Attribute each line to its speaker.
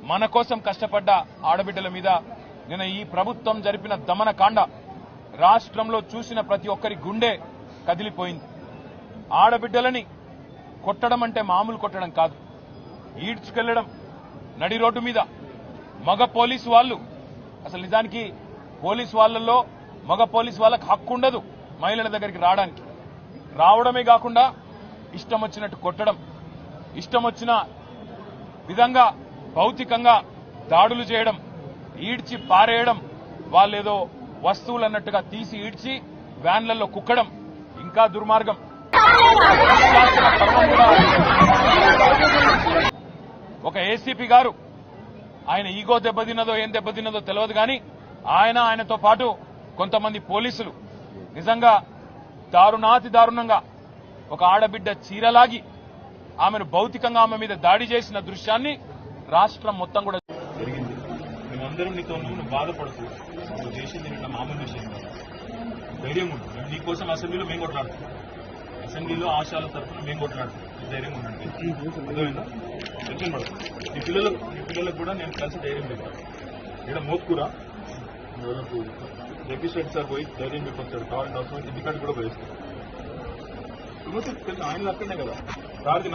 Speaker 1: మన కోసం కష్టపడ్డ ఆడబిడ్డల మీద నిన్న ఈ ప్రభుత్వం జరిపిన దమనకాండ రాష్ట్రంలో చూసిన ప్రతి ఒక్కరి గుండె కదిలిపోయింది. ఆడబిడ్డలని కొట్టడం అంటే మామూలు కొట్టడం కాదు, ఈడ్చుకెళ్లడం నడి రోడ్డు మీద. మగ పోలీసు వాళ్ళు అసలు నిజానికి పోలీసు వాళ్ళల్లో మగ పోలీసు వాళ్ళకి హక్కు ఉండదు మహిళల దగ్గరికి రావడానికి. రావడమే కాకుండా ఇష్టం వచ్చినట్టు కొట్టడం, ఇష్టం వచ్చిన విధంగా భౌతికంగా దాడులు చేయడం, ఈడ్చి పారేయడం, వాళ్ళేదో వస్తువులు అన్నట్టుగా తీసి ఈడ్చి వ్యాన్లలో కుక్కడం ఇంకా దుర్మార్గం. ఒక ఏసీపీ గారు ఆయన ఈగో దెబ్బతిన్నదో ఏం దెబ్బతిన్నదో తెలియదు కానీ ఆయనతో పాటు కొంతమంది పోలీసులు నిజంగా దారుణాతి దారుణంగా ఒక ఆడబిడ్డ చీరలాగి ఆమెను భౌతికంగా ఆమె మీద దాడి చేసిన దృశ్యాన్ని రాష్ట్రం మొత్తం కూడా
Speaker 2: జరిగింది. మేమందరం నీతో నువ్వు బాధపడుతూ నువ్వు చేసింది నిన్న మామూలు విషయం కాదు. ధైర్యం ఉంది. నీకోసం అసెంబ్లీలో మేము కొట్లాడుతాం, అసెంబ్లీలో ఆశాల తరఫున మేము కొట్లాడుతాం. ధైర్యం ఉండండి, అర్థమైందా? టెన్షన్ పడదు. నీ పిల్లలకు కూడా నేను కలిసి ధైర్యం పెట్టాను. ఇక్కడ మోత్కూర జగదీష్ రెడ్డి సార్ పోయి ధైర్యం పెట్టొచ్చాడు. కావాలని అవసరం ఇంటికాడికి కూడా పోయిస్తాడు. ఆయన అక్కడనే కదా సార్ది